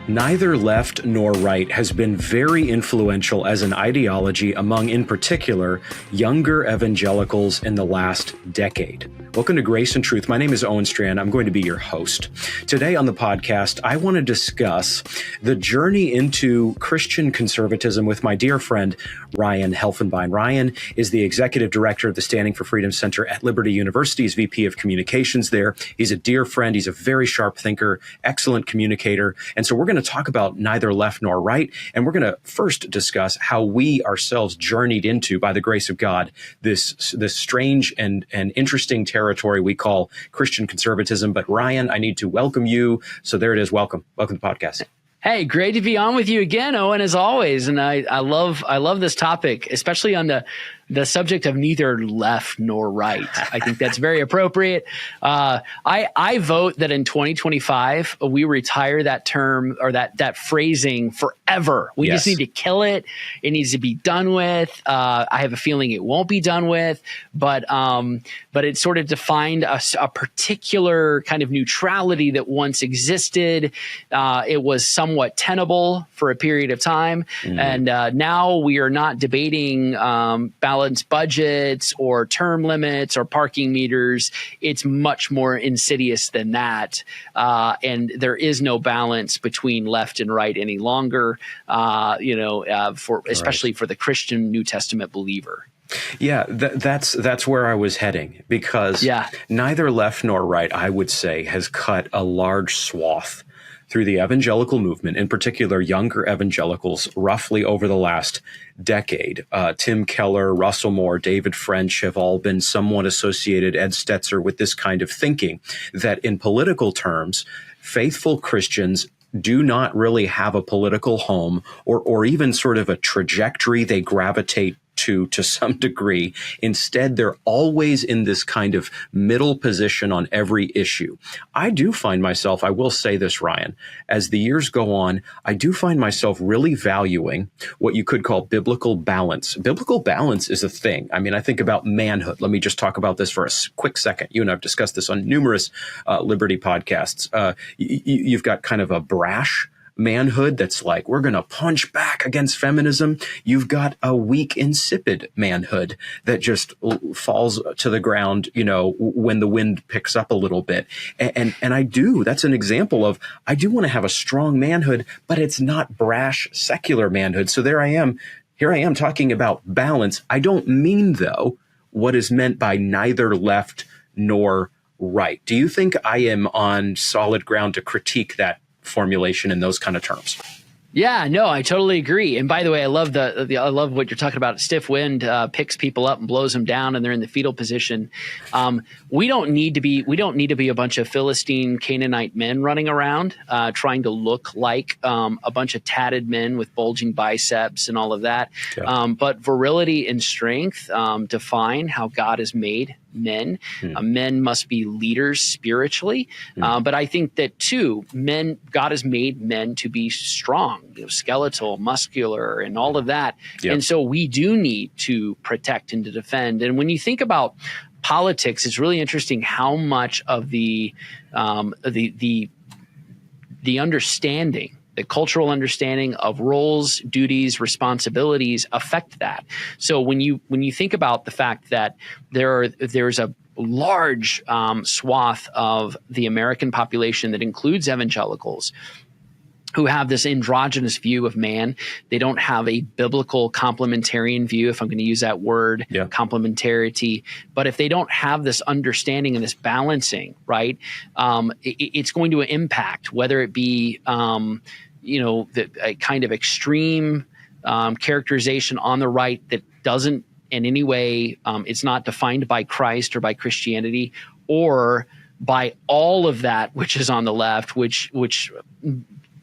Neither left nor right has been very influential as an ideology among, in particular, younger evangelicals in the last decade. Welcome to Grace and Truth. My name is Owen Strachan. I'm going to be your host. Today on the podcast, I want to discuss the journey into Christian conservatism with my dear friend, Ryan Helfenbein. Ryan is the executive director of the Standing for Freedom Center at Liberty University. He's VP of Communications there. He's a dear friend. He's a very sharp thinker, excellent communicator. And so we're going to talk about neither left nor right. And we're going to first discuss how we ourselves journeyed into, by the grace of God, this strange and interesting territory we call Christian conservatism. But Ryan, I need to welcome you. So there it is. Welcome to the podcast. Hey, great to be on with you again, Owen, as always. And I love this topic, especially on the subject of neither left nor right. I think that's very appropriate. I vote that in 2025, we retire that term or that phrasing forever. We just need to kill it. It needs to be done with. I have a feeling it won't be done with, but it sort of defined a particular kind of neutrality that once existed. It was somewhat tenable for a period of time. And now we are not debating balanced budgets or term limits or parking meters. It's much more insidious than that. And there is no balance between left and right any longer, especially for the Christian New Testament believer. Yeah, that's where I was heading, because neither left nor right, I would say, has cut a large swath through the evangelical movement, in particular younger evangelicals, roughly over the last decade. Tim Keller, Russell Moore, David French have all been somewhat associated, Ed Stetzer, with this kind of thinking that in political terms, faithful Christians do not really have a political home or even sort of a trajectory they gravitate to some degree. Instead, they're always in this kind of middle position on every issue. I do find myself, I will say this, Ryan, as the years go on, I do find myself really valuing what you could call biblical balance. Biblical balance is a thing. I mean, I think about manhood. Let me just talk about this for a quick second. You and I have discussed this on numerous Liberty podcasts. You've got kind of a brash manhood that's like, we're going to punch back against feminism. You've got a weak, insipid manhood that just falls to the ground, when the wind picks up a little bit. And that's an example of, I do want to have a strong manhood, but it's not brash, secular manhood. So here I am talking about balance. I don't mean, though, what is meant by neither left nor right. Do you think I am on solid ground to critique that formulation in those kind of terms? Yeah, no, I totally agree. And by the way, I love I love what you're talking about. Stiff wind picks people up and blows them down, and they're in the fetal position. We don't need to be a bunch of Philistine Canaanite men running around trying to look like a bunch of tatted men with bulging biceps and all of that. Yeah. But virility and strength define how God has made men. Men must be leaders spiritually. But I think that too, God has made men to be strong, skeletal, muscular, and all of that. Yep. And so we do need to protect and to defend. And when you think about politics, it's really interesting how much of the understanding, the cultural understanding of roles, duties, responsibilities affect that. So when you think about the fact that there's a large swath of the American population that includes evangelicals who have this androgynous view of man. They don't have a biblical complementarian view, if I'm going to use that word, complementarity. But if they don't have this understanding and this balancing, right, it's going to impact whether it be a kind of extreme characterization on the right that doesn't in any way, it's not defined by Christ or by Christianity, or by all of that which is on the left, which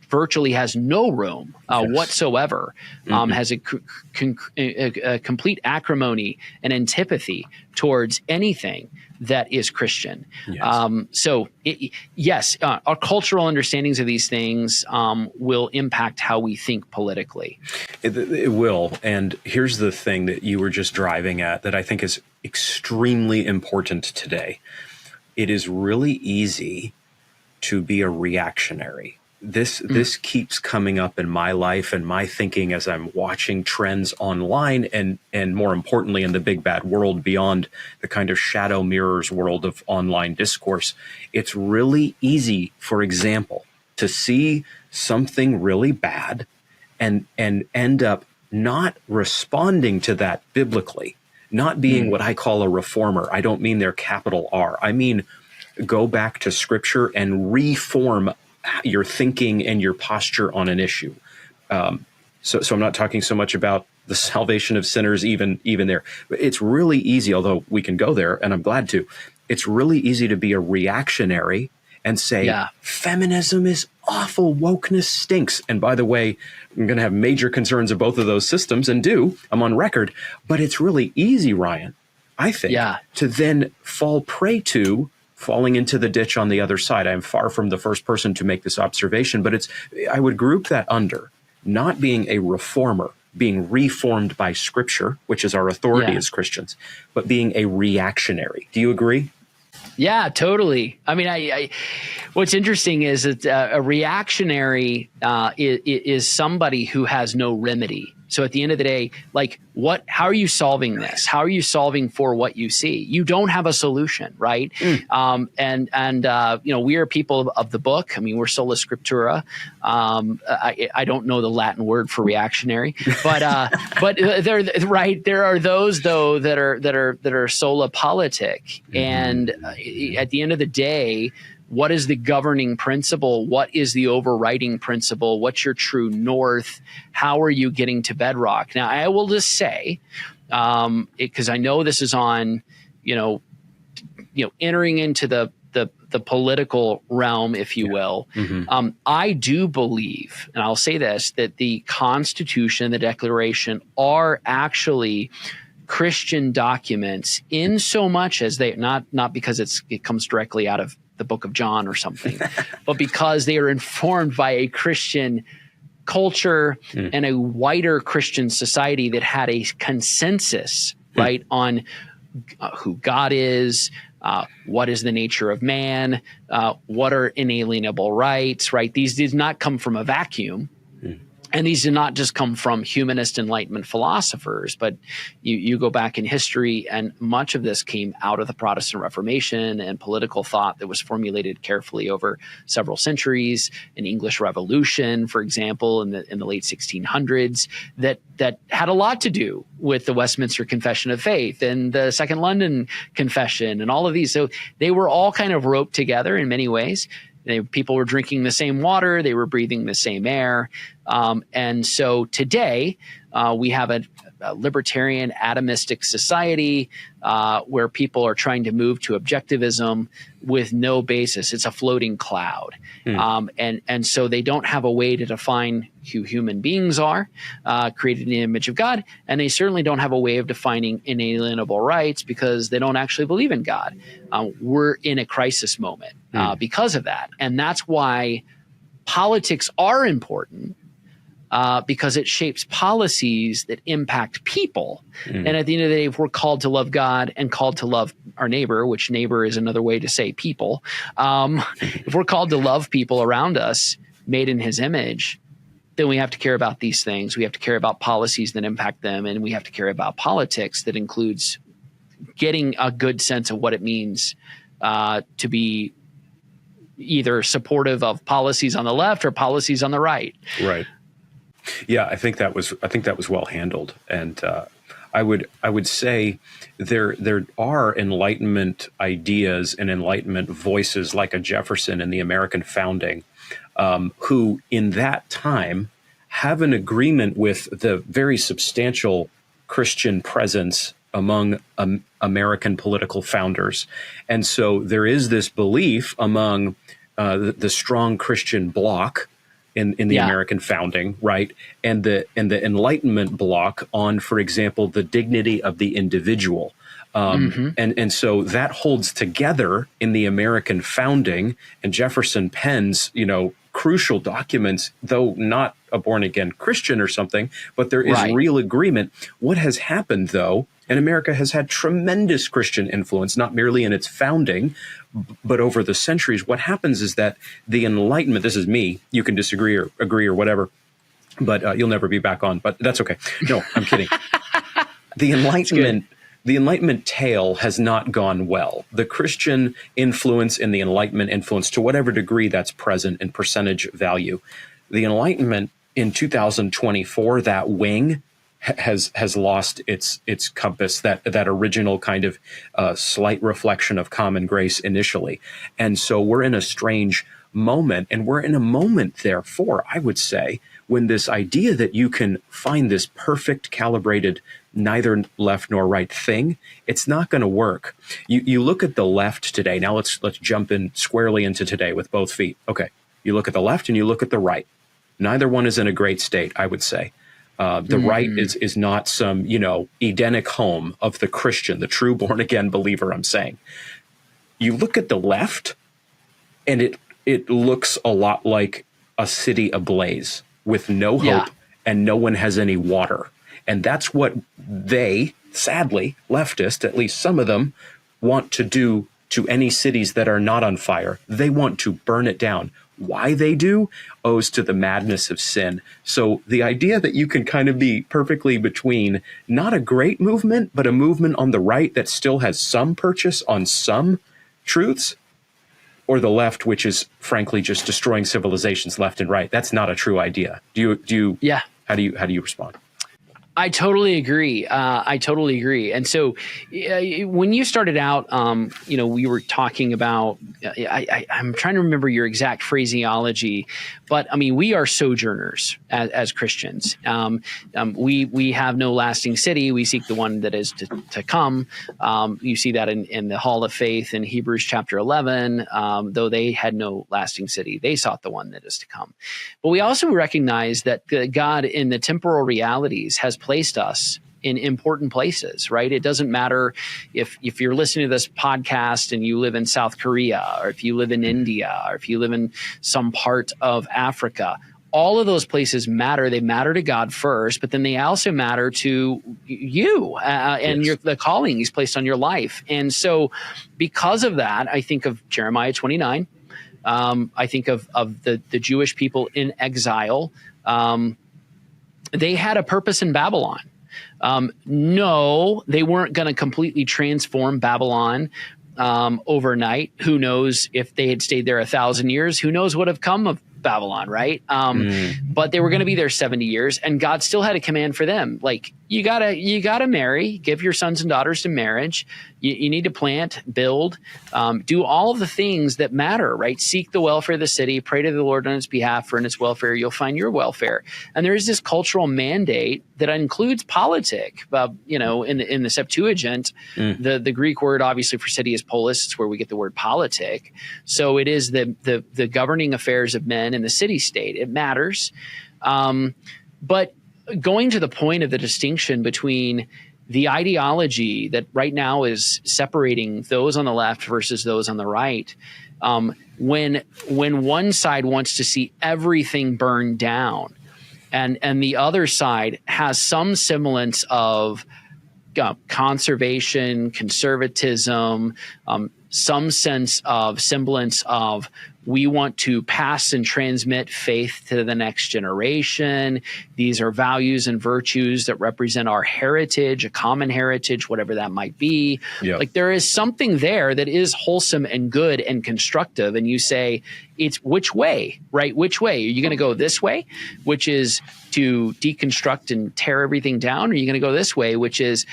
virtually has no room whatsoever, has a complete acrimony and antipathy towards anything that is Christian. Yes. Our cultural understandings of these things will impact how we think politically. It will. And here's the thing that you were just driving at that I think is extremely important today. It is really easy to be a reactionary. this keeps coming up in my life and my thinking as I'm watching trends online and more importantly in the big bad world beyond the kind of shadow mirrors world of online discourse. It's really easy, for example, to see something really bad and end up not responding to that biblically, not being what I call a reformer. I don't mean their capital R. I mean, go back to scripture and reform your thinking and your posture on an issue. So I'm not talking so much about the salvation of sinners, even there. It's really easy, although we can go there, and I'm glad to. It's really easy to be a reactionary and say, feminism is awful, wokeness stinks. And by the way, I'm going to have major concerns of both of those systems, and I'm on record. But it's really easy, Ryan, I think, to then fall prey to falling into the ditch on the other side. I am far from the first person to make this observation, but I would group that under not being a reformer, being reformed by scripture, which is our authority as Christians, but being a reactionary. Do you agree? Yeah, totally. I mean, what's interesting is that a reactionary is somebody who has no remedy. So at the end of the day, like, how are you solving this? How are you solving for what you see? You don't have a solution, right? We are people of the book. I mean, we're sola scriptura. I don't know the Latin word for reactionary, but there are those though that are sola politic, and at the end of the day, what is the governing principle? What is the overriding principle? What's your true north? How are you getting to bedrock? Now, I will just say, because I know this is on, entering into the political realm, if you will. I do believe, and I'll say this, that the Constitution, the Declaration are actually Christian documents in so much as they not because it comes directly out of the book of John or something, but because they are informed by a Christian culture and a wider Christian society that had a consensus, right, on who God is, what is the nature of man, what are inalienable rights, right? These did not come from a vacuum. And these did not just come from humanist Enlightenment philosophers, but you go back in history, and much of this came out of the Protestant Reformation and political thought that was formulated carefully over several centuries. An English Revolution, for example, in the late 1600s, that had a lot to do with the Westminster Confession of Faith and the Second London Confession and all of these. So they were all kind of roped together in many ways. People were drinking the same water. They were breathing the same air. And so today we have a libertarian atomistic society where people are trying to move to objectivism with no basis. It's a floating cloud. And so they don't have a way to define who human beings are, created in the image of God. And they certainly don't have a way of defining inalienable rights because they don't actually believe in God. We're in a crisis moment because of that. And that's why politics are important. Because it shapes policies that impact people. And at the end of the day, if we're called to love God and called to love our neighbor, which neighbor is another way to say people, if we're called to love people around us made in his image, then we have to care about these things. We have to care about policies that impact them, and we have to care about politics that includes getting a good sense of what it means to be either supportive of policies on the left or policies on the right. Right. Yeah, I think that was well handled, and I would say there are Enlightenment ideas and Enlightenment voices like a Jefferson in the American founding, who in that time have an agreement with the very substantial Christian presence among American political founders, and so there is this belief among the strong Christian bloc in the American founding, right? And the Enlightenment bloc on, for example, the dignity of the individual. And so that holds together in the American founding, and Jefferson pens, crucial documents, though not a born again Christian or something, but there is real agreement. What has happened though, And America has had tremendous Christian influence, not merely in its founding, but over the centuries. What happens is that the Enlightenment, this is me, you can disagree or agree or whatever, but you'll never be back on, but that's okay. No, I'm kidding. The Enlightenment tale has not gone well. The Christian influence and the Enlightenment influence, to whatever degree that's present in percentage value, the Enlightenment in 2024, that wing has lost its compass, that original kind of slight reflection of common grace initially. And so we're in a strange moment, and we're in a moment, therefore, I would say, when this idea that you can find this perfect calibrated neither left nor right thing, it's not going to work. You look at the left today. Now let's jump in squarely into today with both feet. Okay, you look at the left and you look at the right. Neither one is in a great state, I would say. The right is not some, Edenic home of the Christian, the true born again believer, I'm saying. You look at the left and it looks a lot like a city ablaze with no hope and no one has any water. And that's what they, sadly, leftists, at least some of them, want to do to any cities that are not on fire. They want to burn it down. Why they do owes to the madness of sin. So the idea that you can kind of be perfectly between not a great movement, but a movement on the right that still has some purchase on some truths, or the left, which is frankly just destroying civilizations left and right, that's not a true idea. Do you? Yeah. How do you respond? I totally agree. And so when you started out, we were talking about, I'm trying to remember your exact phraseology, but I mean, we are sojourners as Christians. We have no lasting city. We seek the one that is to come. You see that in the Hall of Faith in Hebrews chapter 11, though they had no lasting city, they sought the one that is to come. But we also recognize that God in the temporal realities has placed us in important places, right? It doesn't matter if you're listening to this podcast and you live in South Korea, or if you live in India, or if you live in some part of Africa. All of those places matter. They matter to God first, but then they also matter to you and the calling He's placed on your life. And so because of that, I think of Jeremiah 29. I think of the Jewish people in exile. They had a purpose in Babylon. No, they weren't going to completely transform Babylon overnight. Who knows if they had stayed there 1,000 years? Who knows what have come of Babylon, right? But they were going to be there 70 years, and God still had a command for them. Like, you gotta marry, give your sons and daughters to marriage. You need to plant, build, do all of the things that matter, right? Seek the welfare of the city, pray to the Lord on its behalf, for in its welfare you'll find your welfare. And there is this cultural mandate that includes politic. In the Septuagint, the Greek word obviously for city is polis. It's where we get the word politic. So it is the governing affairs of men in the city state. It matters, but going to the point of the distinction between the ideology that right now is separating those on the left versus those on the right, when one side wants to see everything burned down, and the other side has some semblance of conservation, conservatism, some sense of semblance of we want to pass and transmit faith to the next generation. These are values and virtues that represent our heritage, a common heritage, whatever that might be. Yep. Like, there is something there that is wholesome and good and constructive. And you say, it's which way, right? Which way? Are you going to go this way, which is to deconstruct and tear everything down? Or are you going to go this way, which is,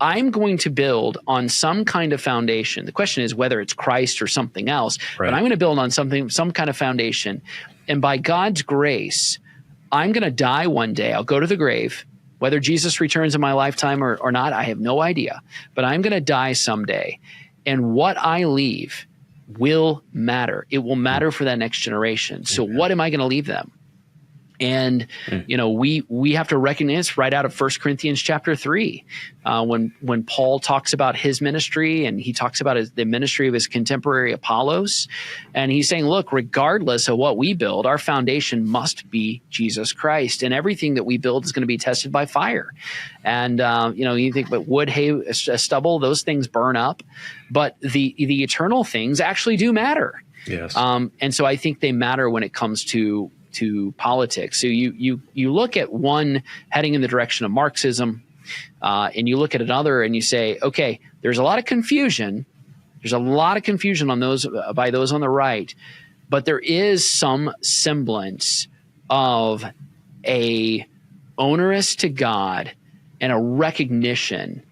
I'm going to build on some kind of foundation. The question is whether it's Christ or something else, right. But I'm going to build on some kind of foundation. And by God's grace, I'm going to die one day. I'll go to the grave. Whether Jesus returns in my lifetime or not, I have no idea. But I'm going to die someday. And what I leave will matter. It will matter for that next generation. So what am I going to leave them? And, we have to recognize right out of 1 Corinthians chapter 3, when Paul talks about his ministry, and he talks about the ministry of his contemporary Apollos. And he's saying, look, regardless of what we build, our foundation must be Jesus Christ. And everything that we build is going to be tested by fire. And, you think, but wood, hay, stubble, those things burn up. But the eternal things actually do matter. Yes. And so I think they matter when it comes to politics. So you look at one heading in the direction of Marxism, and you look at another and you say, okay, there's a lot of confusion. There's a lot of confusion on those by those on the right, but there is some semblance of a onerous to God and a recognition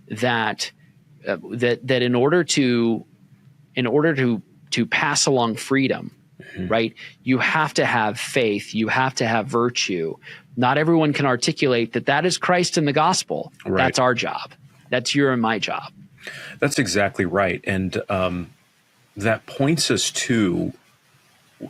that that in order to pass along freedom, right, you have to have faith, you have to have virtue. Not everyone can articulate that is Christ in the gospel. Right. That's our job. That's your and my job. That's exactly right. And that points us to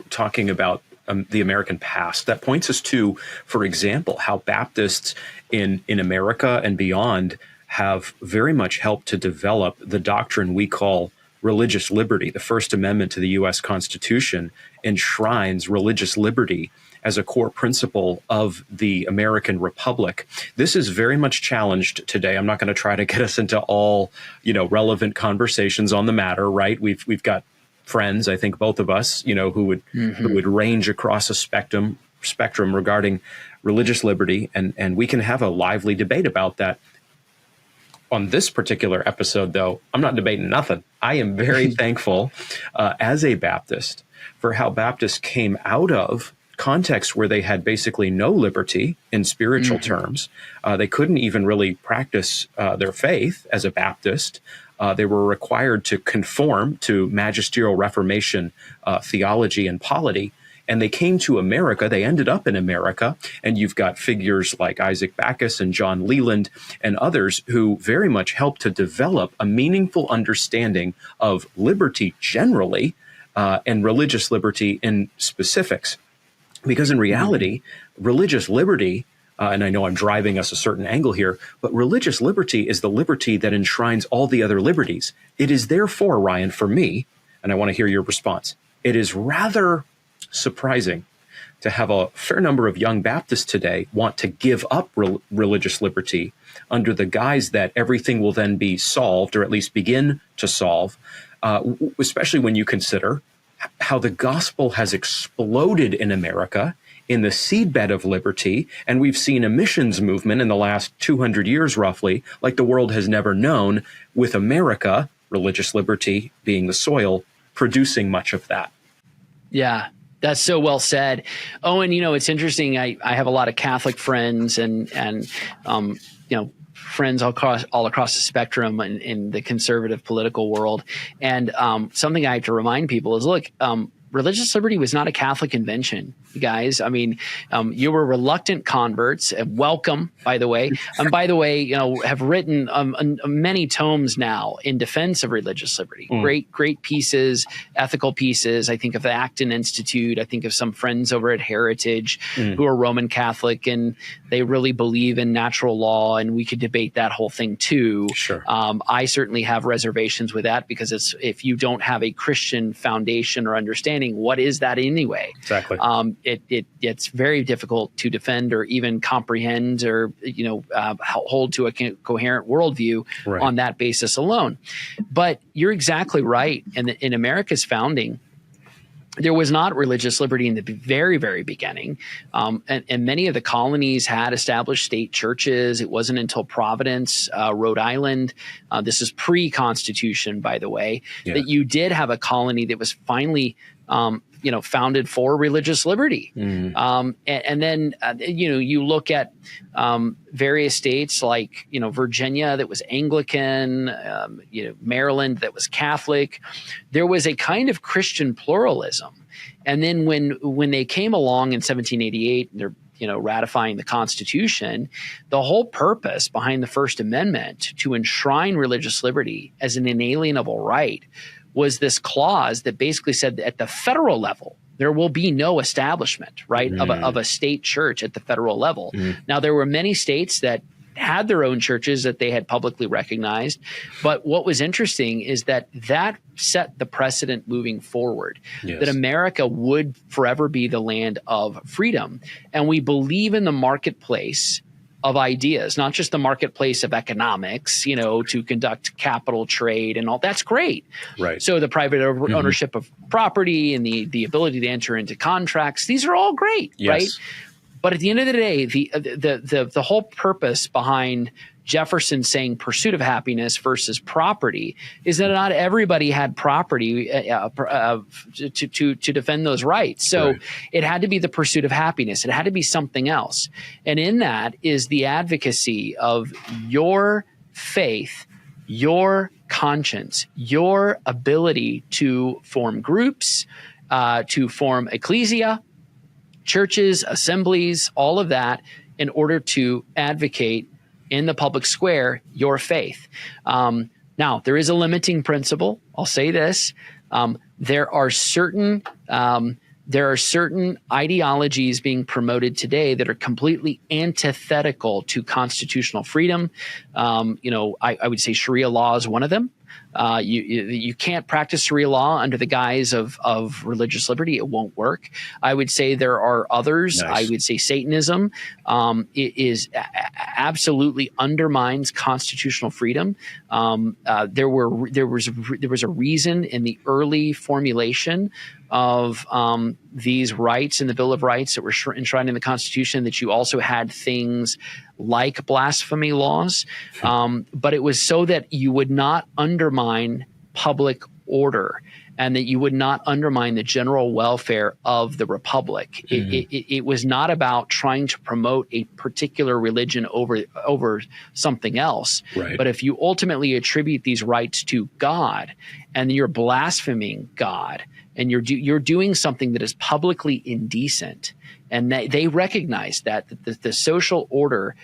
talking about the American past. That points us to, for example, how Baptists in America and beyond have very much helped to develop the doctrine we call religious liberty. The First Amendment to the U.S. Constitution enshrines religious liberty as a core principle of the American Republic. This is very much challenged today. I'm not going to try to get us into all, relevant conversations on the matter, right? We've got friends, I think both of us, who would range across a spectrum regarding religious liberty, and we can have a lively debate about that. On this particular episode, though, I'm not debating nothing. I am very thankful as a Baptist for how Baptists came out of context where they had basically no liberty in spiritual terms. They couldn't even really practice their faith as a Baptist. They were required to conform to magisterial Reformation theology and polity. And they came to America. They ended up in America. And you've got figures like Isaac Backus and John Leland and others who very much helped to develop a meaningful understanding of liberty generally and religious liberty in specifics. Because in reality, religious liberty, and I know I'm driving us a certain angle here, but religious liberty is the liberty that enshrines all the other liberties. It is therefore, Ryan, for me, and I want to hear your response, it is rather surprising to have a fair number of young Baptists today want to give up religious liberty under the guise that everything will then be solved, or at least begin to solve, especially when you consider how the gospel has exploded in America in the seedbed of liberty, and we've seen a missions movement in the last 200 years roughly, like the world has never known, with America, religious liberty being the soil, producing much of that. Yeah. That's so well said. Owen, it's interesting. I have a lot of Catholic friends and friends all across the spectrum in the conservative political world. And something I have to remind people is, look, religious liberty was not a Catholic invention, you guys. I mean, you were reluctant converts, and welcome, by the way. And by the way, have written many tomes now in defense of religious liberty. Great pieces, ethical pieces. I think of the Acton Institute. I think of some friends over at Heritage who are Roman Catholic, and they really believe in natural law, and we could debate that whole thing too. Sure. I certainly have reservations with that, because if you don't have a Christian foundation or understanding, what is that anyway? Exactly. It's very difficult to defend or even comprehend or hold to a coherent worldview on that basis alone. But you're exactly right. And in America's founding, there was not religious liberty in the very, very beginning. And many of the colonies had established state churches. It wasn't until Providence, Rhode Island, this is pre-Constitution, by the way, that you did have a colony that was finally founded for religious liberty. And then, you look at various states like, Virginia that was Anglican, Maryland that was Catholic. There was a kind of Christian pluralism. And then when they came along in 1788, they're ratifying the Constitution, the whole purpose behind the First Amendment to enshrine religious liberty as an inalienable right was this clause that basically said that at the federal level, there will be no establishment, right, of a state church at the federal level. Now, there were many states that had their own churches that they had publicly recognized. But what was interesting is that set the precedent moving forward, that America would forever be the land of freedom. And we believe in the marketplace of ideas, not just the marketplace of economics, to conduct capital trade and all. That's great. Right. So the private ownership of property and the ability to enter into contracts, these are all great, right? But at the end of the day, the whole purpose behind Jefferson saying pursuit of happiness versus property is that not everybody had property to defend those rights. So it had to be the pursuit of happiness. It had to be something else. And in that is the advocacy of your faith, your conscience, your ability to form groups, to form ecclesia, churches, assemblies, all of that, in order to advocate in the public square your faith. Now, there is a limiting principle. I'll say this: there are certain ideologies being promoted today that are completely antithetical to constitutional freedom. I would say Sharia law is one of them. You can't practice Sharia law under the guise of religious liberty. It won't work. I would say there are others. Nice. I would say Satanism absolutely undermines constitutional freedom. There was a reason in the early formulation of these rights in the Bill of Rights that were enshrined in the Constitution that you also had things like blasphemy laws, but it was so that you would not undermine public order and that you would not undermine the general welfare of the republic. It was not about trying to promote a particular religion over something else. Right. But if you ultimately attribute these rights to God and you're blaspheming God and you're doing something that is publicly indecent, and they recognize that the social order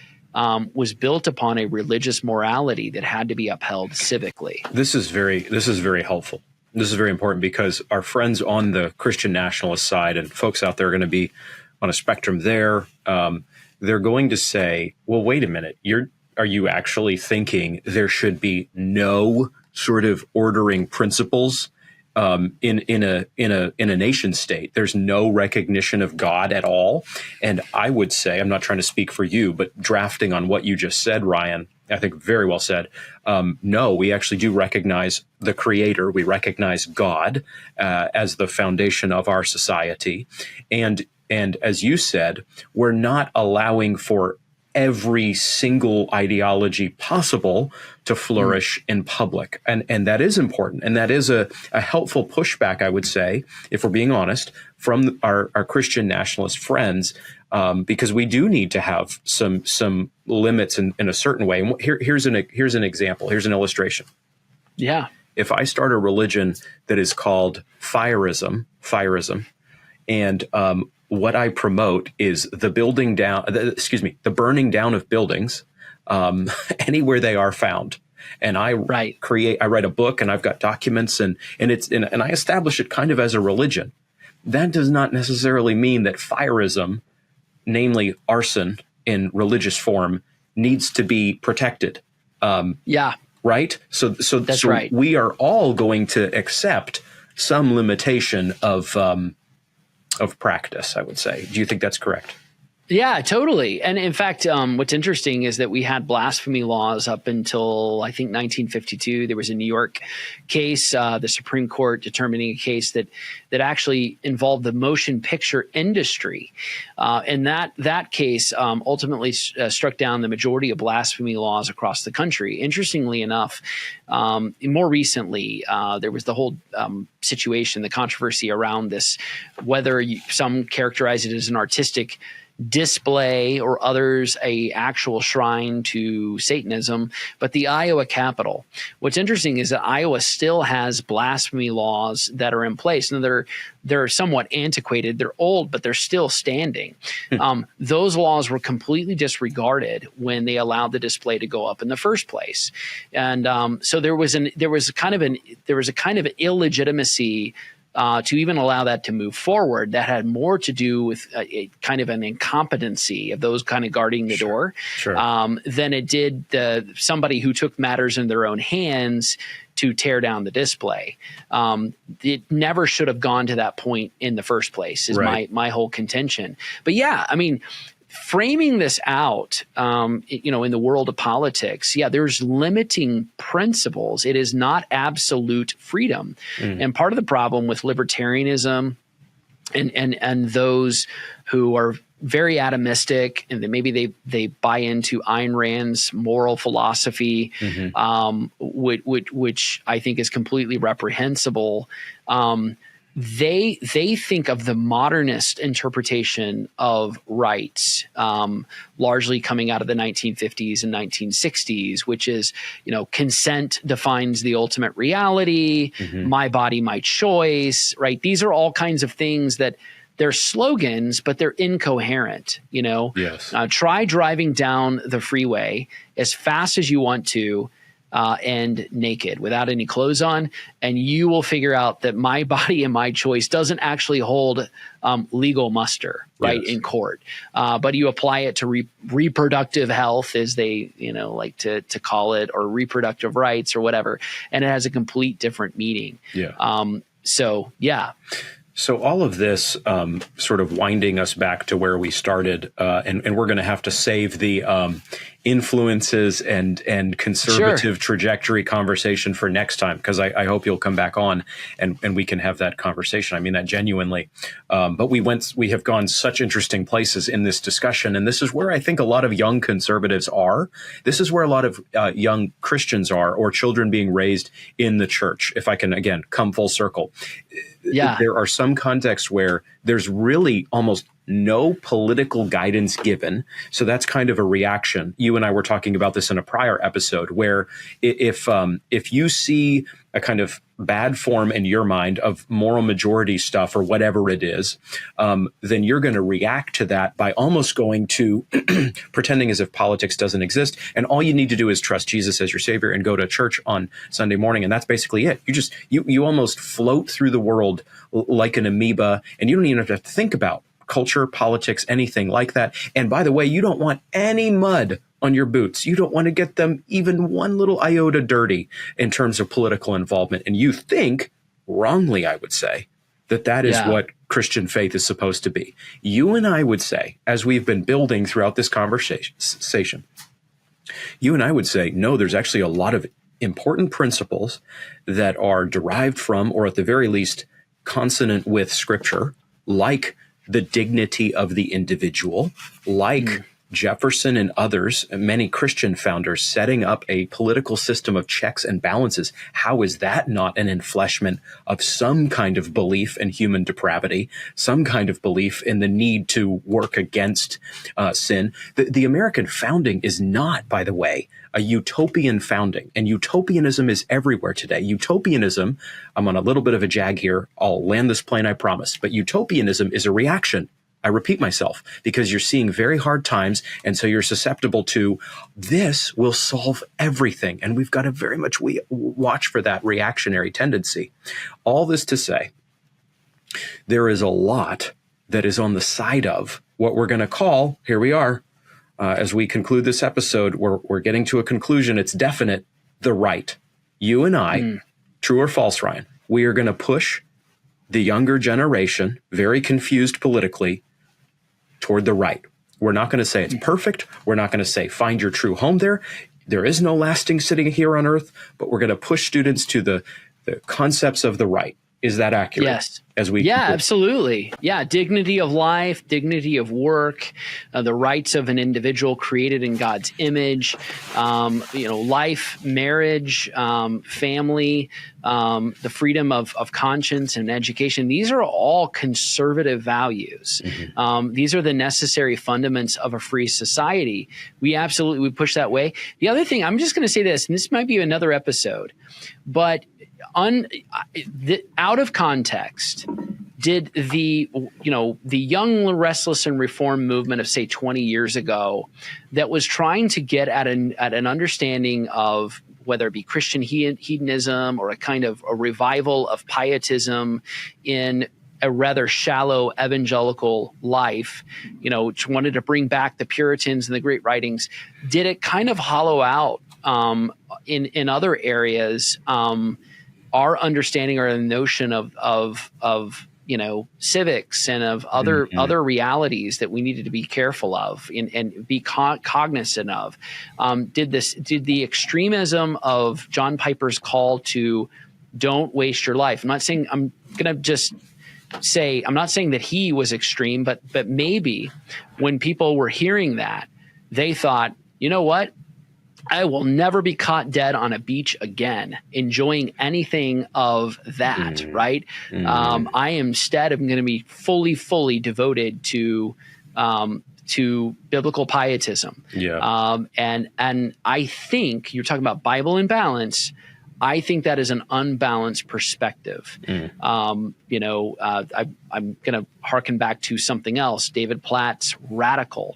was built upon a religious morality that had to be upheld civically. This is very helpful. This is very important because our friends on the Christian nationalist side and folks out there are going to be on a spectrum there. They're going to say, well, wait a minute. Are you actually thinking there should be no sort of ordering principles in a nation state? There's no recognition of God at all. And I would say, I'm not trying to speak for you, but drafting on what you just said, Ryan, I think very well said. No, we actually do recognize the Creator. We recognize God as the foundation of our society. And as you said, we're not allowing for every single ideology possible to flourish in public. And that is important. And that is a helpful pushback, I would say, if we're being honest, from our Christian nationalist friends, because we do need to have some limits in a certain way. And here's an example. Here's an illustration. Yeah. If I start a religion that is called fireism, and what I promote is the burning down of buildings anywhere they are found. And I write a book, and I've got documents, and I establish it kind of as a religion. That does not necessarily mean that fireism, namely arson in religious form, needs to be protected. Right? So that's right. We are all going to accept some limitation of practice, I would say. Do you think that's correct? Yeah, totally. And in fact, what's interesting is that we had blasphemy laws up until, I think, 1952. There was a New York case, the Supreme Court determining a case that actually involved the motion picture industry. And that case ultimately struck down the majority of blasphemy laws across the country. Interestingly enough, more recently, there was the whole situation, the controversy around this, whether some characterize it as an artistic display or others a actual shrine to Satanism, but the Iowa Capitol. What's interesting is that Iowa still has blasphemy laws that are in place, and they're somewhat antiquated. They're old, but they're still standing. Those laws were completely disregarded when they allowed the display to go up in the first place, and so there was a kind of illegitimacy to even allow that to move forward. That had more to do with a kind of an incompetency of those kind of guarding the door than it did somebody who took matters in their own hands to tear down the display. It never should have gone to that point in the first place is my whole contention. But yeah, I mean, framing this out, in the world of politics, there's limiting principles. It is not absolute freedom. And part of the problem with libertarianism and those who are very atomistic and maybe they buy into Ayn Rand's moral philosophy, which I think is completely reprehensible. They think of the modernist interpretation of rights, largely coming out of the 1950s and 1960s, which is, consent defines the ultimate reality, my body, my choice, right? These are all kinds of things that they're slogans, but they're incoherent, Yes. Try driving down the freeway as fast as you want to, and naked without any clothes on, and you will figure out that my body and my choice doesn't actually hold legal muster in court. But you apply it to reproductive health, as they like to call it, or reproductive rights or whatever, and it has a complete different meaning. So all of this sort of winding us back to where we started, and we're going to have to save the influences and conservative trajectory conversation for next time, because I hope you'll come back on and we can have that conversation. I mean that genuinely. But we have gone such interesting places in this discussion, and this is where I think a lot of young conservatives are. This is where a lot of young Christians are, or children being raised in the church. If I can, again, come full circle. There are some contexts where there's really almost no political guidance given. So that's kind of a reaction. You and I were talking about this in a prior episode, where if you see a kind of bad form in your mind of moral majority stuff or whatever it is, then you're going to react to that by almost going to pretending as if politics doesn't exist. And all you need to do is trust Jesus as your savior and go to church on Sunday morning. And that's basically it. You almost float through the world like an amoeba, and you don't even have to think about culture, politics, anything like that. And by the way, you don't want any mud on your boots. You don't want to get them even one little iota dirty in terms of political involvement. And you think, wrongly, I would say, that is what Christian faith is supposed to be. You and I would say, as we've been building throughout this conversation, you and I would say, no, there's actually a lot of important principles that are derived from, or at the very least, consonant with Scripture, like the dignity of the individual, like Jefferson and others, many Christian founders, setting up a political system of checks and balances. How is that not an enfleshment of some kind of belief in human depravity, some kind of belief in the need to work against sin? The American founding is not, by the way, a utopian founding, and utopianism is everywhere today. Utopianism, I'm on a little bit of a jag here. I'll land this plane, I promise. But utopianism is a reaction. I repeat myself, because you're seeing very hard times, and so you're susceptible to this will solve everything. And we've got to very much watch for that reactionary tendency. All this to say, there is a lot that is on the side of what we're going to call, here we are, as we conclude this episode, we're getting to a conclusion. It's definite, the right. You and I, true or false, Ryan, we are going to push the younger generation, very confused politically, toward the right. We're not going to say it's perfect. We're not going to say find your true home there. There is no lasting city here on earth, but we're going to push students to the concepts of the right. Is that accurate? Yes. Absolutely. Yeah. Dignity of life, dignity of work, the rights of an individual created in God's image, life, marriage, family, the freedom of conscience and education. These are all conservative values. These are the necessary fundaments of a free society. We push that way. The other thing, I'm just going to say this, and this might be another episode, but out of context, did the young, restless, and reform movement of, say, 20 years ago that was trying to get at an understanding of whether it be Christian hedonism or a kind of a revival of pietism in a rather shallow evangelical life, which wanted to bring back the Puritans and the great writings, did it kind of hollow out in other areas our understanding or the notion of civics and of other realities that we needed to be careful of and be cognizant of. Did the extremism of John Piper's call to don't waste your life? I'm not saying that he was extreme, but maybe when people were hearing that, they thought, you know what? I will never be caught dead on a beach again, enjoying anything of that, right? I instead am going to be fully devoted to biblical pietism. Yeah. And I think you're talking about Bible and balance. I think that is an unbalanced perspective. I'm going to harken back to something else, David Platt's Radical,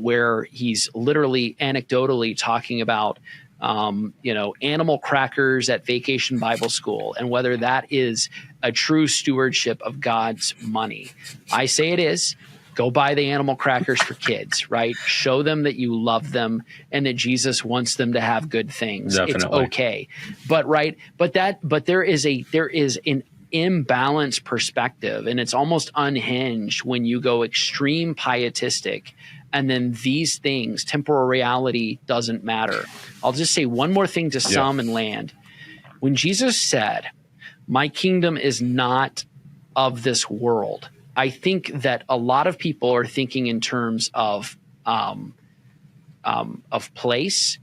where he's literally anecdotally talking about, animal crackers at Vacation Bible School and whether that is a true stewardship of God's money. I say it is. Go buy the animal crackers for kids, right? Show them that you love them and that Jesus wants them to have good things. Definitely. It's okay. But there is an imbalanced perspective, and it's almost unhinged when you go extreme pietistic and then these things, temporal reality doesn't matter. I'll just say one more thing to sum and land. When Jesus said, "My kingdom is not of this world," I think that a lot of people are thinking in terms of place,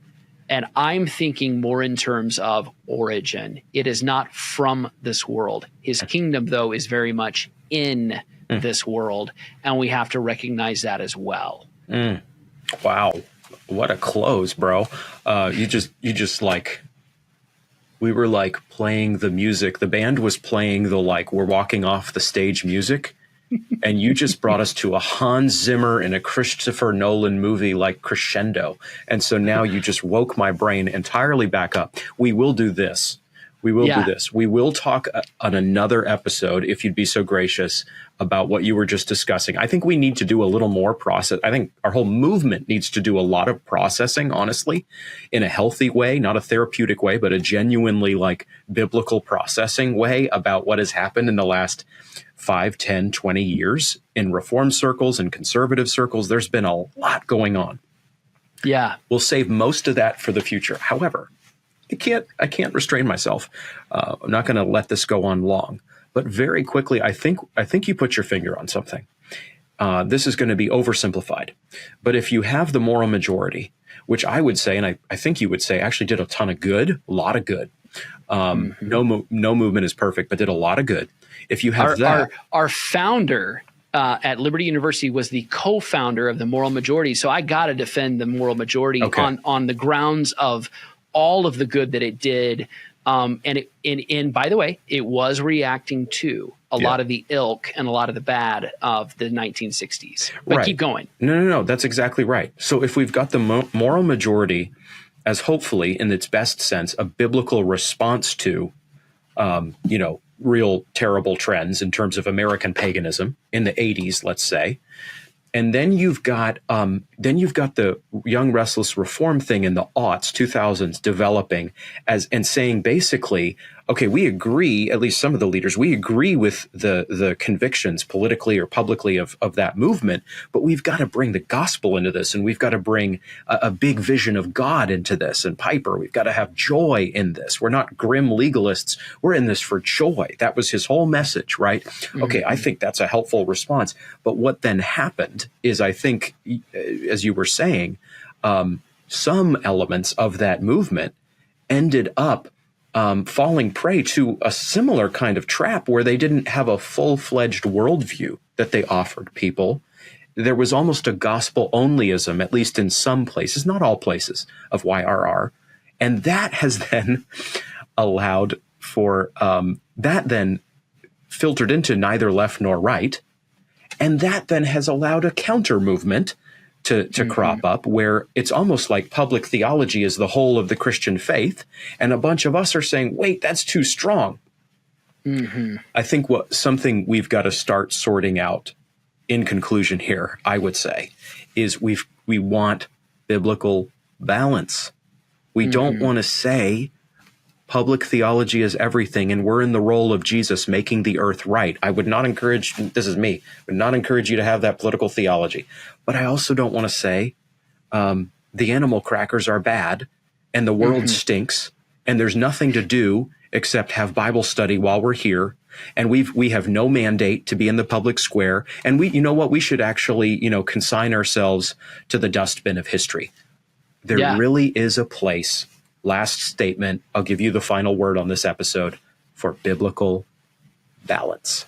and I'm thinking more in terms of origin. It is not from this world. His kingdom, though, is very much in this world, and we have to recognize that as well. Wow, what a close, bro! You just like. We were like playing the music. The band was playing the we're walking off the stage music. And you just brought us to a Hans Zimmer and a Christopher Nolan movie like crescendo. And so now you just woke my brain entirely back up. We will do this. We will do this. We will talk on another episode, if you'd be so gracious, about what you were just discussing. I think we need to do a little more process. I think our whole movement needs to do a lot of processing, honestly, in a healthy way, not a therapeutic way, but a genuinely biblical processing way about what has happened in the last 5, 10, 20 years in reform circles and conservative circles. There's been a lot going on. Yeah. We'll save most of that for the future. However, I can't restrain myself. I'm not going to let this go on long. But very quickly, I think you put your finger on something. This is going to be oversimplified. But if you have the moral majority, which I would say, and I think you would say, actually did a ton of good, a lot of good. No movement is perfect, but did a lot of good. If you have our founder at Liberty University was the co-founder of the moral majority. So I got to defend the moral majority on the grounds of all of the good that it did. And by the way, it was reacting to a lot of the ilk and a lot of the bad of the 1960s. But keep going. No. That's exactly right. So if we've got the moral majority as hopefully, in its best sense, a biblical response to, real terrible trends in terms of American paganism in the 80s, let's say. And then you've got the young restless reform thing in the aughts, 2000s, developing and saying basically, okay, we agree, at least some of the leaders, we agree with the convictions politically or publicly of that movement, but we've got to bring the gospel into this, and we've got to bring a big vision of God into this. And Piper, we've got to have joy in this. We're not grim legalists. We're in this for joy. That was his whole message, right? Mm-hmm. Okay, I think that's a helpful response. But what then happened is, I think, as you were saying, some elements of that movement ended up falling prey to a similar kind of trap where they didn't have a full-fledged worldview that they offered people. There was almost a gospel-onlyism, at least in some places, not all places, of YRR. And that has then allowed for, that then filtered into neither left nor right. And that then has allowed a counter movement to crop up, where it's almost like public theology is the whole of the Christian faith. And a bunch of us are saying, wait, that's too strong. I think something we've got to start sorting out in conclusion here, I would say, is we want biblical balance. We don't want to say public theology is everything and we're in the role of Jesus making the earth right. I would not encourage, this is me, would not encourage you to have that political theology. But I also don't want to say the animal crackers are bad and the world stinks and there's nothing to do except have Bible study while we're here. And we have no mandate to be in the public square. And you know what? We should actually, consign ourselves to the dustbin of history. There really is a place. Last statement. I'll give you the final word on this episode, for biblical balance.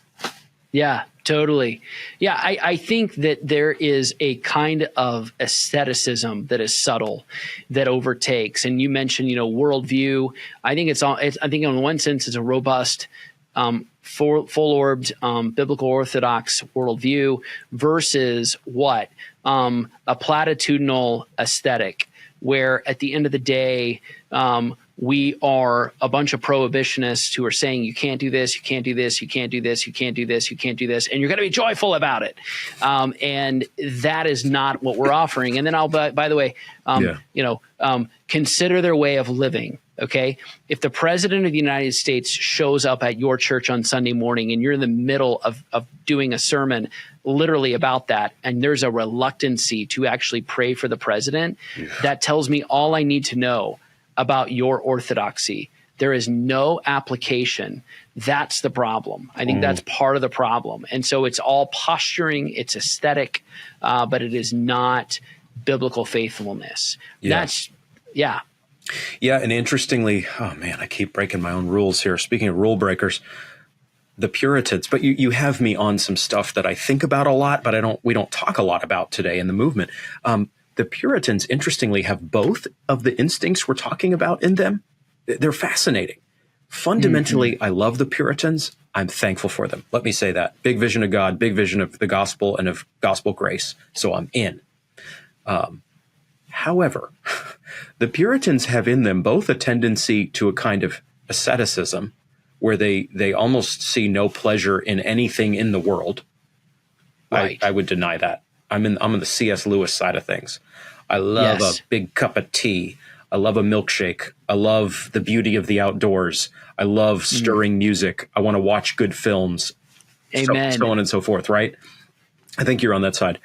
Yeah, totally. Yeah, I think that there is a kind of asceticism that is subtle, that overtakes. And you mentioned, worldview. I think I think in one sense it's a robust, full-orbed, biblical orthodox worldview versus what? A platitudinal aesthetic, where at the end of the day, we are a bunch of prohibitionists who are saying you can't do this, you can't do this, you can't do this, you can't do this, you can't do this, and you're going to be joyful about it. And that is not what we're offering. And then by the way, consider their way of living. Okay. If the president of the United States shows up at your church on Sunday morning and you're in the middle of doing a sermon literally about that, and there's a reluctancy to actually pray for the president, that tells me all I need to know about your orthodoxy. There is no application. That's the problem. I think that's part of the problem. And so it's all posturing, it's aesthetic, but it is not biblical faithfulness. Yeah, and interestingly, oh man, I keep breaking my own rules here. Speaking of rule breakers, the Puritans, but you have me on some stuff that I think about a lot, but we don't talk a lot about today in the movement. The Puritans, interestingly, have both of the instincts we're talking about in them. They're fascinating. Fundamentally, I love the Puritans. I'm thankful for them. Let me say that. Big vision of God, big vision of the gospel and of gospel grace. So I'm in. However, the Puritans have in them both a tendency to a kind of asceticism where they almost see no pleasure in anything in the world. Right. I would deny that. I'm on the C.S. Lewis side of things. I love a big cup of tea. I love a milkshake. I love the beauty of the outdoors. I love stirring music. I want to watch good films. Amen. So on and so forth, right? I think you're on that side.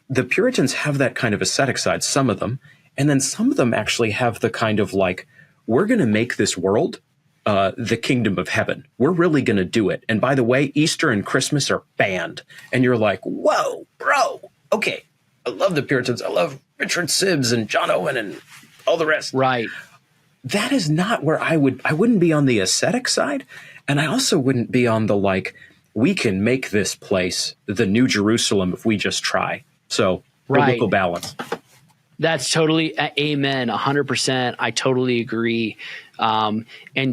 The Puritans have that kind of ascetic side, some of them. And then some of them actually have the kind of like, we're going to make this world the kingdom of heaven. We're really going to do it. And by the way, Easter and Christmas are banned. And you're like, whoa, bro. Okay. I love the Puritans. I love Richard Sibbes and John Owen and all the rest. Right. That is not where I wouldn't be on the ascetic side. And I also wouldn't be on the like, we can make this place the New Jerusalem if we just try. So biblical balance. That's totally amen. 100%. I totally agree. And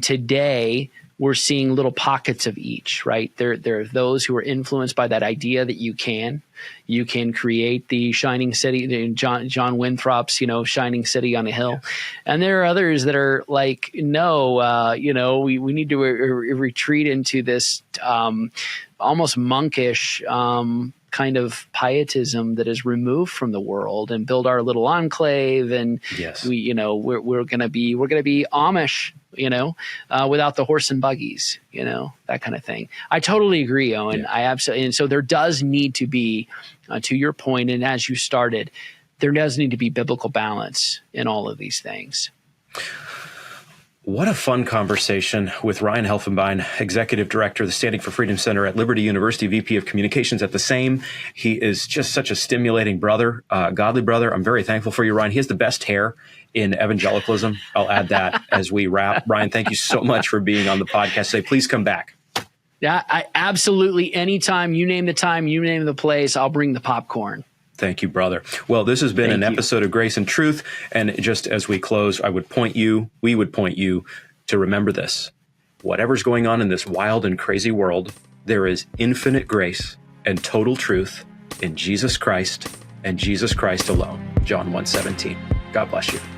today we're seeing little pockets of each, right? There are those who are influenced by that idea that you can create the shining city, John Winthrop's, shining city on a hill. And there are others that are like, no, we need to retreat into this almost monkish kind of pietism that is removed from the world and build our little enclave. And we're going to be Amish, without the horse and buggies, that kind of thing. I totally agree, Owen. Yeah. I absolutely. And so there does need to be, to your point, and as you started, there does need to be biblical balance in all of these things. What a fun conversation with Ryan Helfenbein, Executive Director of the Standing for Freedom Center at Liberty University, VP of Communications at the same. He is just such a stimulating brother, godly brother. I'm very thankful for you, Ryan. He has the best hair in evangelicalism. I'll add that as we wrap. Ryan, thank you so much for being on the podcast today. Please come back. Yeah, I absolutely. Anytime you name the time, you name the place, I'll bring the popcorn. Thank you, brother. Well, this has been an episode of Grace and Truth. And just as we close, we would point you to remember this. Whatever's going on in this wild and crazy world, there is infinite grace and total truth in Jesus Christ and Jesus Christ alone. John 1:17. God bless you.